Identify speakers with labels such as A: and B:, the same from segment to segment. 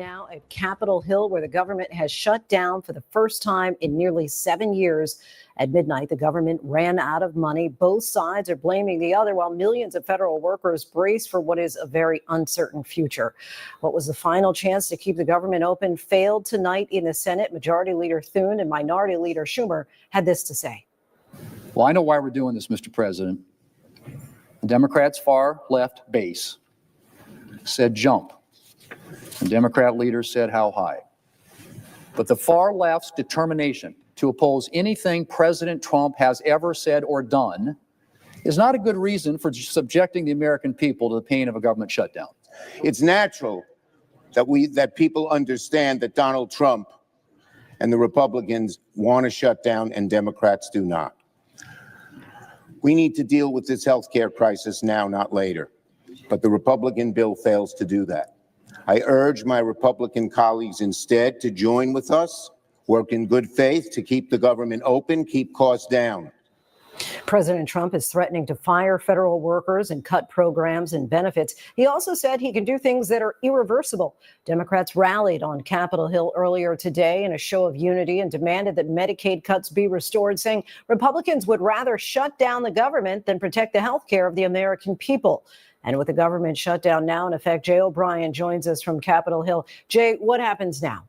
A: Now at Capitol Hill, where the government has shut down for the first time in nearly 7 years. At midnight, the government ran out of money. Both sides are blaming the other, while millions of federal workers brace for what is a very uncertain future. What was the final chance to keep the government open failed tonight in the Senate. Majority Leader Thune and Minority Leader Schumer had this to say.
B: Well, I know why we're doing this, Mr. President. The Democrats' far left base said jump. The Democrat leaders said how high. But the far left's determination to oppose anything President Trump has ever said or done is not a good reason for subjecting the American people to the pain of a government shutdown.
C: It's natural that people understand that Donald Trump and the Republicans want to shut down and Democrats do not. We need to deal with this health care crisis now, not later. But the Republican bill fails to do that. I urge my Republican colleagues instead to join with us, work in good faith to keep the government open, keep costs down.
A: President Trump is threatening to fire federal workers and cut programs and benefits. He also said he can do things that are irreversible. Democrats rallied on Capitol Hill earlier today in a show of unity and demanded that Medicaid cuts be restored, saying Republicans would rather shut down the government than protect the health care of the American people. And with the government shutdown now in effect, Jay O'Brien joins us from Capitol Hill. Jay, what happens now?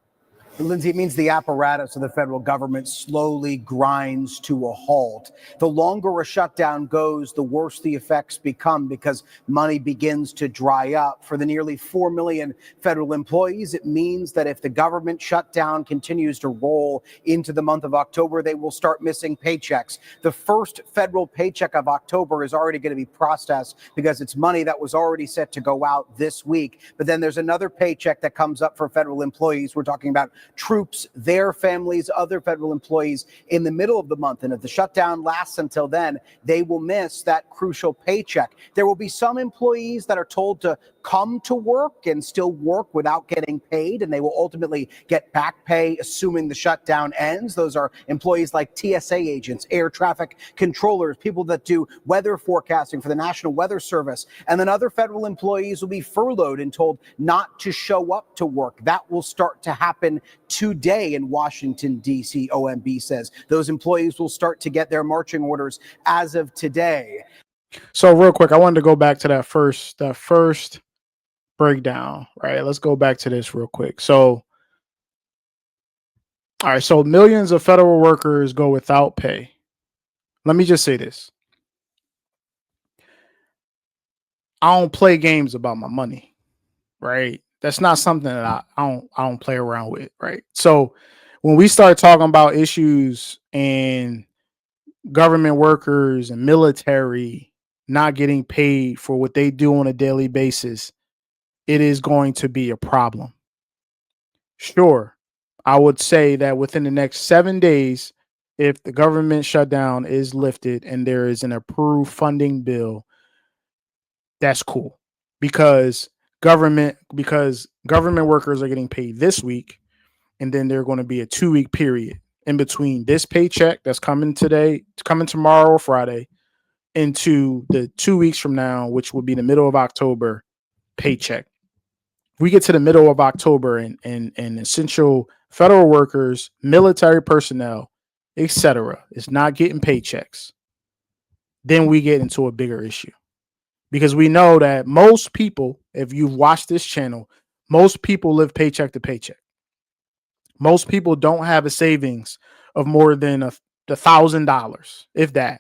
D: Lindsay, it means the apparatus of the federal government slowly grinds to a halt. The longer a shutdown goes, the worse the effects become because money begins to dry up. For the nearly 4 million federal employees, it means that if the government shutdown continues to roll into the month of October, they will start missing paychecks. The first federal paycheck of October is already going to be processed because it's money that was already set to go out this week. But then there's another paycheck that comes up for federal employees. We're talking about troops, their families, other federal employees in the middle of the month. And if the shutdown lasts until then, they will miss that crucial paycheck. There will be some employees that are told to come to work and still work without getting paid, and they will ultimately get back pay assuming the shutdown ends. Those are employees like TSA agents, air traffic controllers, people that do weather forecasting for the National Weather Service. And then other federal employees will be furloughed and told not to show up to work. That will start to happen today in Washington, D.C., OMB says. Those employees will start to get their marching orders as of today.
E: So real quick, I wanted to go back to that first breakdown, right? Let's go back to this real quick. So, all right, so millions of federal workers go without pay. Let me just say this. I don't play games about my money, right? That's not something that I don't play around with, right? So when we start talking about issues and government workers and military not getting paid for what they do on a daily basis, it is going to be a problem. Sure, I would say that within the next 7 days, if the government shutdown is lifted and there is an approved funding bill, that's cool because government workers are getting paid this week, and then there's going to be a 2-week period in between this paycheck that's coming tomorrow or Friday into the 2 weeks from now, which will be the middle of October paycheck. We get to the middle of October and essential federal workers, military personnel, etc., is not getting paychecks. Then we get into a bigger issue. Because we know that most people, if you've watched this channel, most people live paycheck to paycheck. Most people don't have a savings of more than $1,000, if that.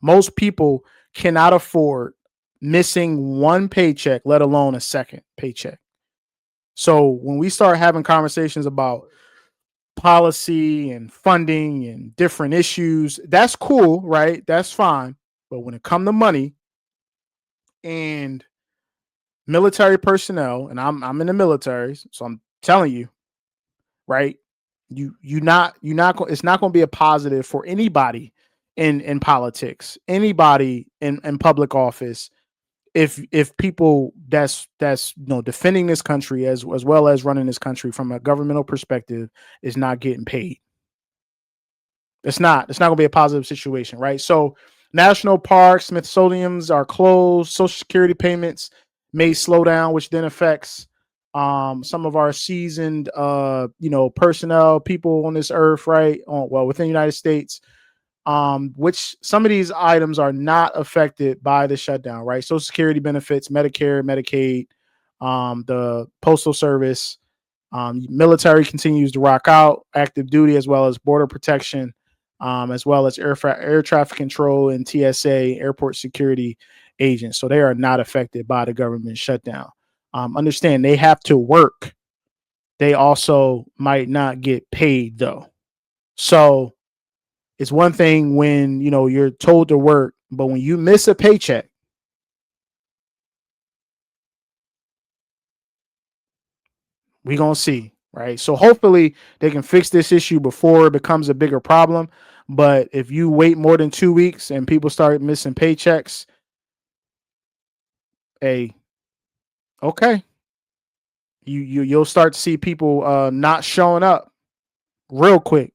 E: Most people cannot afford missing one paycheck, let alone a second paycheck. So when we start having conversations about policy and funding and different issues, that's cool, right? That's fine. But when it comes to money, and military personnel, and I'm in the military, so I'm telling you, right? It's not going to be a positive for anybody in politics, anybody in public office, if people that's defending this country as well as running this country from a governmental perspective is not getting paid. It's not going to be a positive situation, right? So national parks, Smithsonian's are closed. Social Security payments may slow down, which then affects some of our seasoned, personnel, people on this earth, right? Within the United States, which some of these items are not affected by the shutdown, right? Social Security benefits, Medicare, Medicaid, the Postal Service, military continues to rock out, active duty, as well as border protection, as well as air traffic control and TSA, airport security agents. So they are not affected by the government shutdown. Understand they have to work. They also might not get paid though. So it's one thing when, you're told to work, but when you miss a paycheck, we're going to see, right? So hopefully they can fix this issue before it becomes a bigger problem. But if you wait more than 2 weeks and people start missing paychecks, okay, you'll start to see people not showing up real quick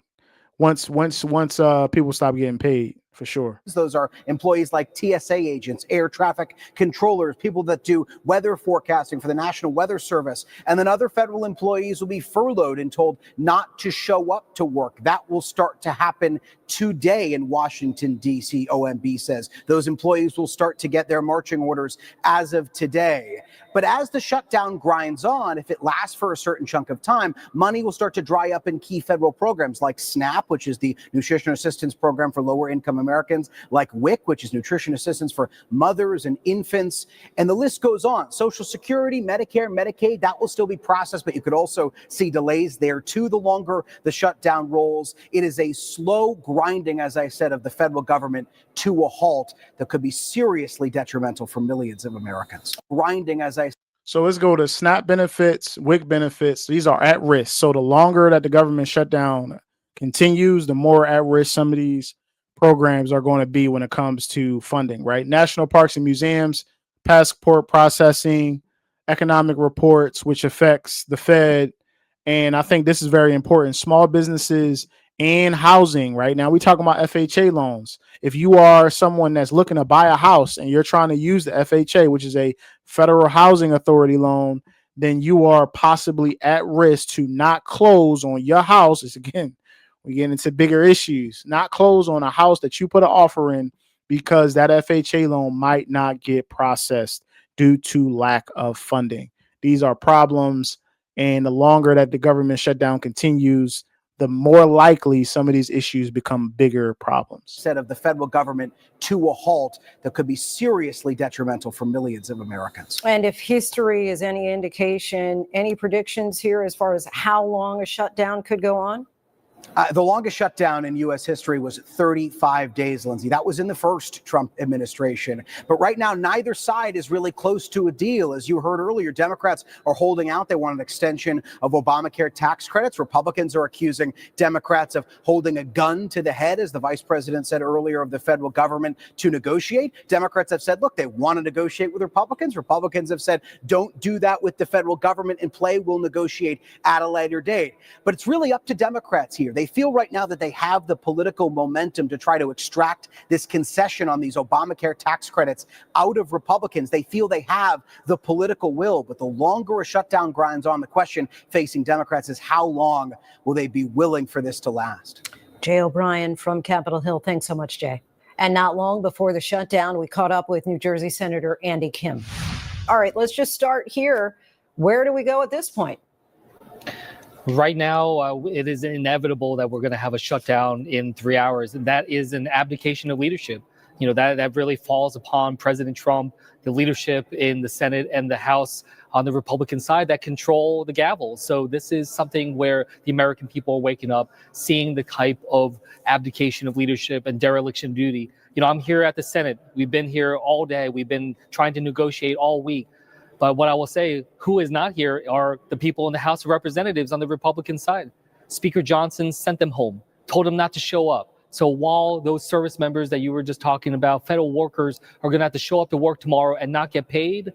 E: once people stop getting paid, for sure.
D: Those are employees like TSA agents, air traffic controllers, people that do weather forecasting for the National Weather Service. And then other federal employees will be furloughed and told not to show up to work. That will start to happen today in Washington, D.C., OMB says. Those employees will start to get their marching orders as of today. But as the shutdown grinds on, if it lasts for a certain chunk of time, money will start to dry up in key federal programs like SNAP, which is the Nutrition Assistance Program for lower income Americans, like WIC, which is nutrition assistance for mothers and infants. And the list goes on. Social Security, Medicare, Medicaid, that will still be processed, but you could also see delays there too the longer the shutdown rolls. It is a slow grinding, as I said, of the federal government to a halt that could be seriously detrimental for millions of Americans. Grinding, as I
E: So let's go to SNAP benefits, WIC benefits. These are at risk. So the longer that the government shutdown continues, the more at risk some of these programs are going to be when it comes to funding, right? National parks and museums, passport processing, economic reports, which affects the Fed. And I think this is very important. Small businesses and housing. Right now, we're talking about FHA loans. If you are someone that's looking to buy a house and you're trying to use the FHA, which is a federal housing authority loan, then you are possibly at risk to not close on your house. It's, again, we get into bigger issues, not close on a house that you put an offer in because that FHA loan might not get processed due to lack of funding. These are problems. And the longer that the government shutdown continues, the more likely some of these issues become bigger problems.
D: Said of the federal government to a halt that could be seriously detrimental for millions of Americans.
A: And if history is any indication, any predictions here as far as how long a shutdown could go on?
D: The longest shutdown in U.S. history was 35 days, Lindsay. That was in the first Trump administration. But right now, neither side is really close to a deal. As you heard earlier, Democrats are holding out. They want an extension of Obamacare tax credits. Republicans are accusing Democrats of holding a gun to the head, as the vice president said earlier, of the federal government to negotiate. Democrats have said, look, they want to negotiate with Republicans. Republicans have said, don't do that with the federal government in play. We'll negotiate at a later date. But it's really up to Democrats here. They feel right now that they have the political momentum to try to extract this concession on these Obamacare tax credits out of Republicans. They feel they have the political will, but the longer a shutdown grinds on, the question facing Democrats is how long will they be willing for this to last?
A: Jay O'Brien from Capitol Hill. Thanks so much, Jay. And not long before the shutdown, we caught up with New Jersey Senator Andy Kim. All right, let's just start here. Where do we go at this point?
F: Right now, it is inevitable that we're going to have a shutdown in 3 hours. And that is an abdication of leadership. You know, that really falls upon President Trump, the leadership in the Senate and the House on the Republican side that control the gavel. So this is something where the American people are waking up, seeing the type of abdication of leadership and dereliction of duty. You know, I'm here at the Senate. We've been here all day. We've been trying to negotiate all week. But what I will say, who is not here are the people in the House of Representatives on the Republican side. Speaker Johnson sent them home, told them not to show up. So while those service members that you were just talking about, federal workers, are going to have to show up to work tomorrow and not get paid,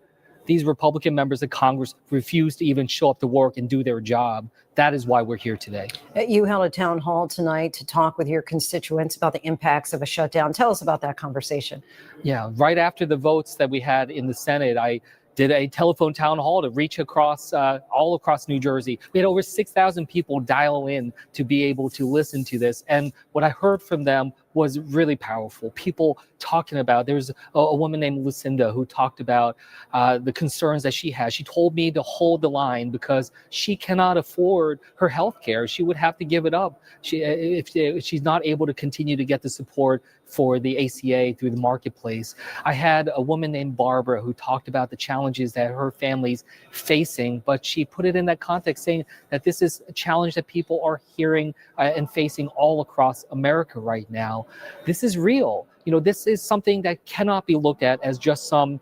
F: these Republican members of Congress refuse to even show up to work and do their job. That is why we're here today.
A: You held a town hall tonight to talk with your constituents about the impacts of a shutdown. Tell us about that conversation.
F: Yeah, right after the votes that we had in the Senate, I did a telephone town hall to reach across all across New Jersey. We had over 6,000 people dial in to be able to listen to this. And what I heard from them was really powerful. People talking about, there was a woman named Lucinda who talked about the concerns that she has. She told me to hold the line because she cannot afford her health care. She would have to give it up if she's not able to continue to get the support for the ACA through the marketplace. I had a woman named Barbara who talked about the challenges that her family's facing, but she put it in that context, saying that this is a challenge that people are hearing and facing all across America right now. This is real. You know, this is something that cannot be looked at as just some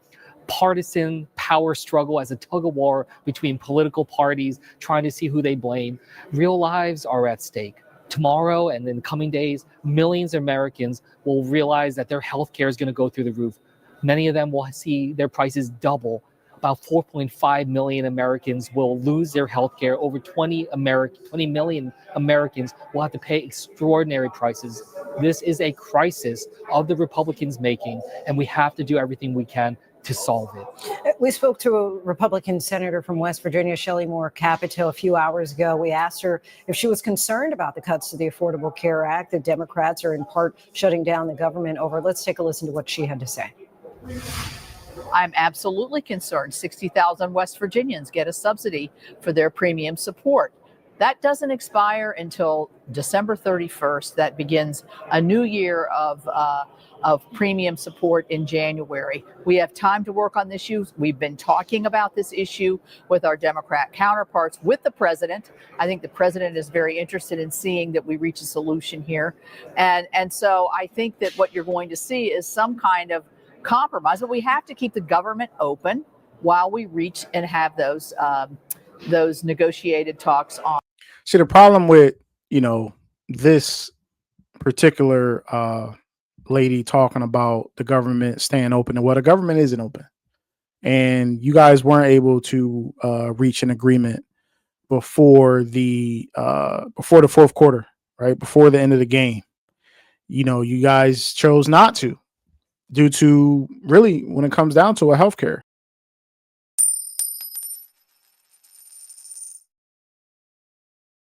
F: partisan power struggle, as a tug of war between political parties trying to see who they blame. Real lives are at stake. Tomorrow and in the coming days, millions of Americans will realize that their health care is going to go through the roof. Many of them will see their prices double. About 4.5 million Americans will lose their health care. Over 20 million Americans will have to pay extraordinary prices. This is a crisis of the Republicans' making, and we have to do everything we can to solve it.
A: We spoke to a Republican senator from West Virginia, Shelley Moore Capito, a few hours ago. We asked her if she was concerned about the cuts to the Affordable Care Act that Democrats are in part shutting down the government over. Let's take a listen to what she had to say.
G: I'm absolutely concerned. 60,000 West Virginians get a subsidy for their premium support. That doesn't expire until December 31st. That begins a new year of premium support in January. We have time to work on this issue. We've been talking about this issue with our Democrat counterparts, with the president. I think the president is very interested in seeing that we reach a solution here. And so I think that what you're going to see is some kind of compromise, but we have to keep the government open while we reach and have those negotiated talks on.
E: See, the problem with, you know, this particular lady talking about the government staying open, and well, the government isn't open, and you guys weren't able to reach an agreement before the fourth quarter, right before the end of the game. You know, you guys chose not to, due to, really, when it comes down to, a healthcare.